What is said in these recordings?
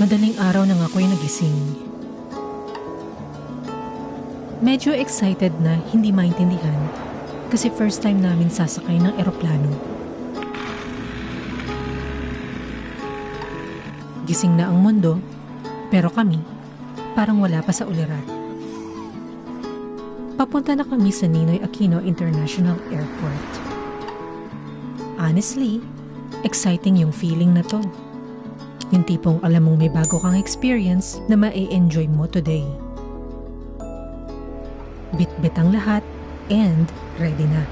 Madaling araw nang ako'y nagising. Medyo excited na hindi maintindihan kasi first time namin sasakay ng eroplano. Gising na ang mundo, pero kami parang wala pa sa ulirat. Papunta na kami sa Ninoy Aquino International Airport. Honestly, exciting yung feeling na to. Yung tipong alam mong may bago kang experience na ma-enjoy mo today. Bit-bit ang lahat and ready na.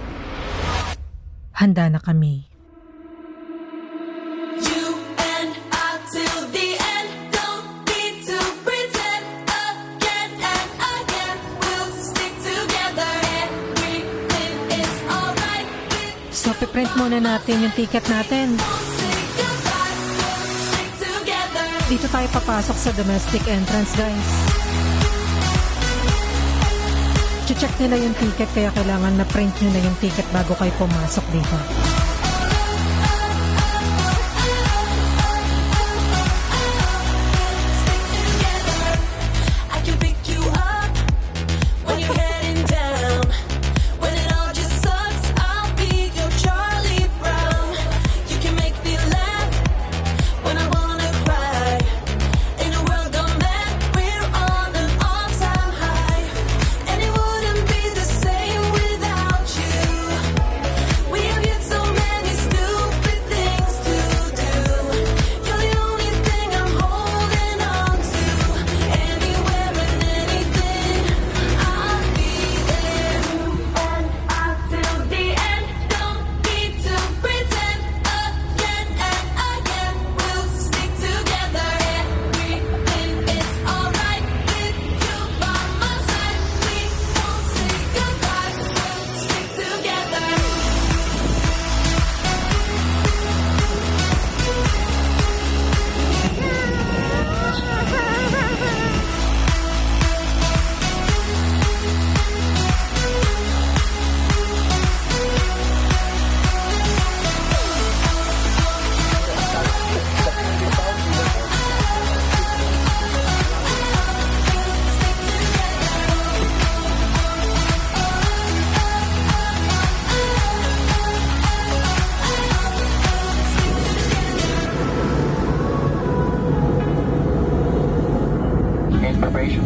Handa na kami. So, piprint muna natin yung ticket natin. Dito tayo papasok sa domestic entrance, guys. Check nila yung ticket kaya kailangan na print nyo na yung ticket bago kayo pumasok dito.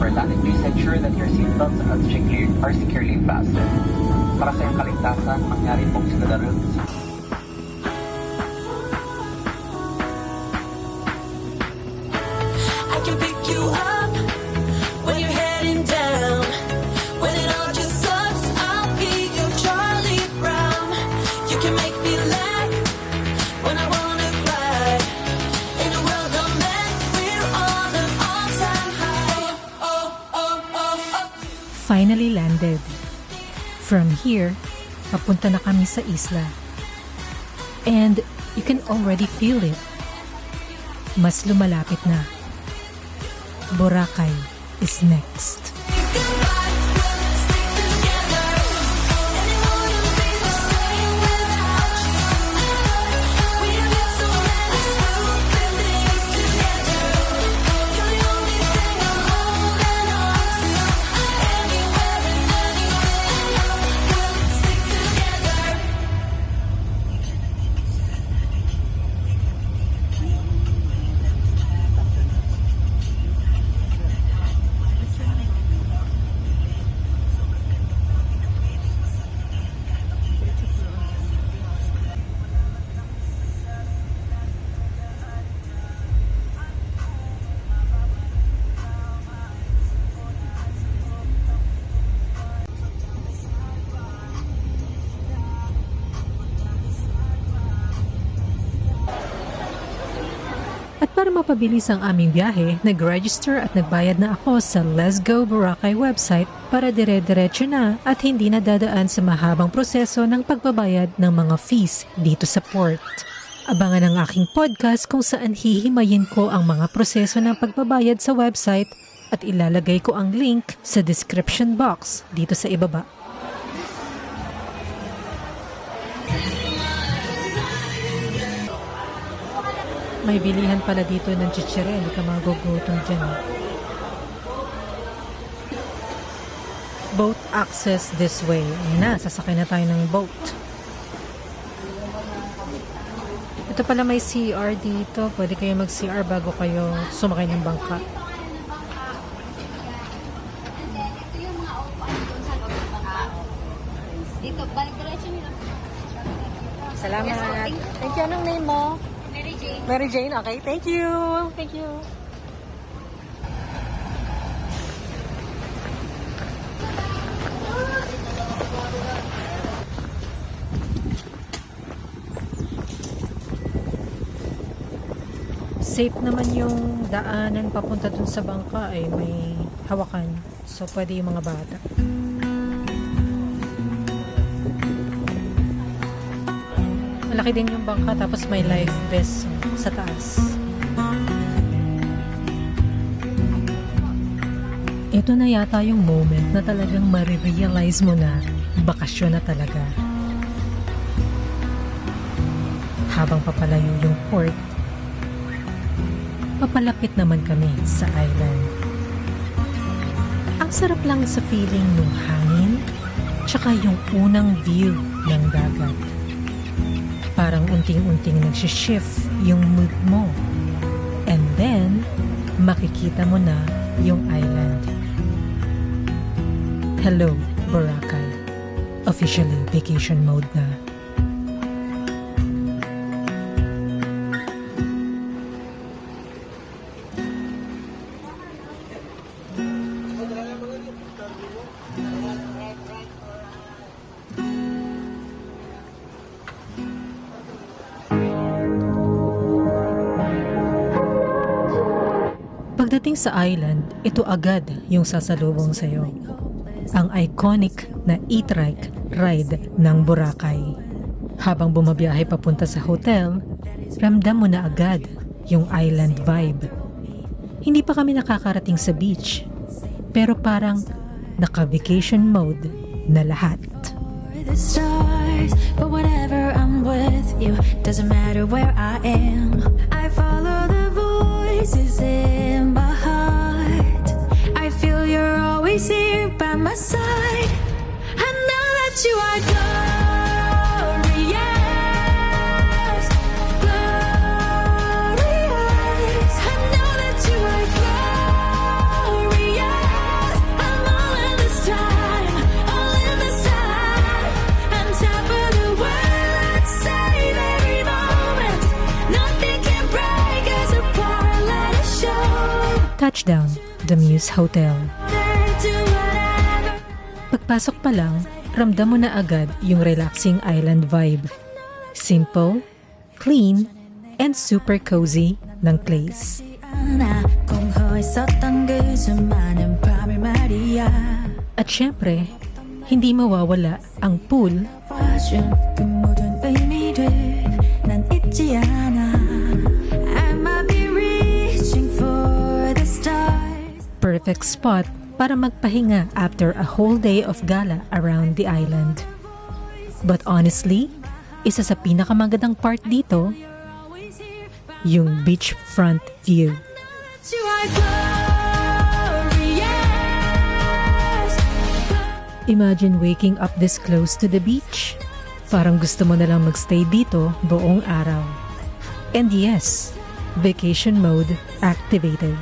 For landing, please ensure that your seatbelts are securely fastened. Para sa iyong kaligtasan, mangyari pong sinadaroon. I can pick you up when you're heading down. When it all just sucks, I'll be your Charlie Brown. You can make me laugh when I wanna cry. In a world of men, we're on an all-time high. Finally landed. From here, papunta na kami sa isla. And you can already feel it. Mas lumalapit na. Boracay is next. At para mapabilis ang aming biyahe, nag-register at nagbayad na ako sa Let's Go Boracay website para dire-diretso na at hindi na dadaan sa mahabang proseso ng pagbabayad ng mga fees dito sa port. Abangan ang aking podcast kung saan hihimayin ko ang mga proseso ng pagbabayad sa website at ilalagay ko ang link sa description box dito sa ibaba. May bilihan pala dito ng chichire, hindi ka magugutom dyan. Boat access this way. Ayan na, sasakay na tayo ng boat. Ito pala may CR dito. Pwede kayo mag-CR bago kayo sumakay ng bangka. Ito yung mga upuan doon sa loob ng bangka. Dito, balik diretso nila. Salamat. Yes, thank you. Thank you. Anong name mo? Mary Jane. Mary Jane. Okay, thank you. Thank you. Safe naman yung daanan papunta dun sa bangka ay may hawakan. So, pwede yung mga bata. Malaki din yung bangka tapos may life vest sa taas. Ito na yata yung moment na talagang marirealize mo na bakasyon na talaga. Habang papalayo yung port, papalapit naman kami sa island. Ang sarap lang sa feeling ng hangin, tsaka yung unang view ng dagat. Parang unting-unting nagsishift yung mood mo. And then, makikita mo na yung island. Hello, Boracay. Officially vacation mode na. Pagdating sa island, ito agad yung sasalubong sa'yo. Ang iconic na e-trike ride ng Boracay. Habang bumabiyahe papunta sa hotel, ramdam mo na agad yung island vibe. Hindi pa kami nakakarating sa beach, pero parang naka-vacation mode na lahat. The stars, but whenever I'm with you, doesn't matter where I am. I follow the voices in my heart. I feel you're always here by my side. I know that you are glorious, glorious. I know that you are glorious. I'm all in this time, all in this time. On top of the world, I'd save every moment. Nothing can break us apart. Let us show. Touchdown, The Muse Hotel. Do whatever. Pagpasok pa lang, ramdam mo na agad yung relaxing island vibe. Simple, clean, and super cozy ng place. 않아 공허 있었던 그 수많은 밤을 말이야. At syempre, hindi mawawala ang pool, 봐준 그 모든 의미를 난 잊지 않아. I might be reaching for the stars. perfect spot para magpahinga after a whole day of gala around the island. But honestly, isa sa pinakamagandang part dito, yung beachfront view. You are glorious. Imagine waking up this close to the beach. Parang gusto mo na lang magstay dito buong araw. And yes, vacation mode activated.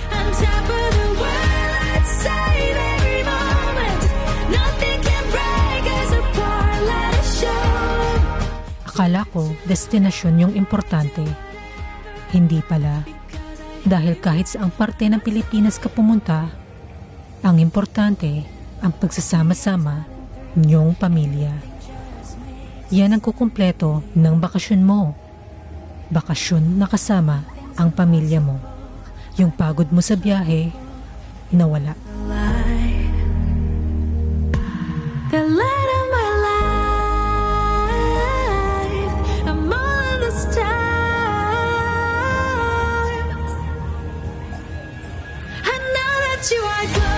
On top of the world, I'd save every moment. Nothing can break us apart. Let us show. Akala ko destinasyon yung importante. Hindi pala. Dahil kahit sa ang parte ng Pilipinas ka pumunta, ang importante ang pagsasama-sama niyong pamilya. Yan ang kukumpleto ng bakasyon mo. Bakasyon na kasama ang pamilya mo. Yung pagod mo sa biyahe, nawala. The light of my life. I'm all in this time. I know that you are good.